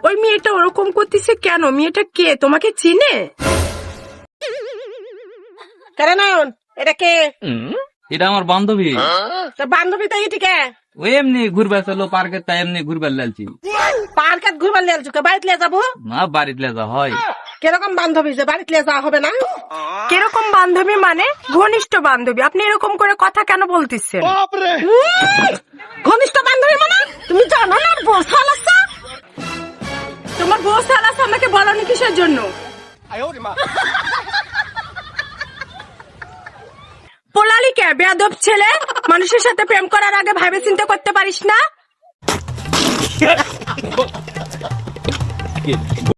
ওই মেয়েটা ওরকম করতেছে কেন? মেয়েটা কে? তোমাকে চিনে? কেন নয়ন, এটা কে? এটা আমার বান্ধবী। তোর বান্ধবী তো এটি কে? ওই এমনি ঘুরবার চলো পার্কে, তাই এমনি ঘুরবার লালছি। পার্কে ঘুরবার লিয়ে চুকে বাড়িতে লিয়ে যাবো? না, বাড়িতে লেজা হয়। কিরকম বান্ধবী যে বাড়িতে লিয়ে যাওয়া হবে না? কিরকম বান্ধবী মানে? ঘনিষ্ঠ বান্ধবী। আপনি এরকম করে কথা কেন বলতেছেন? ঘনিষ্ঠ বান্ধবী মানে তুমি জানো না বউ শালাচ্ছা? তোমার বউ সালাস আমাকে বলনি কিসের জন্য? পোলালি কে? বেয়াদব ছেলে। মানুষের সাথে প্রেম করার আগে ভাবে চিন্তা করতে পারিস না?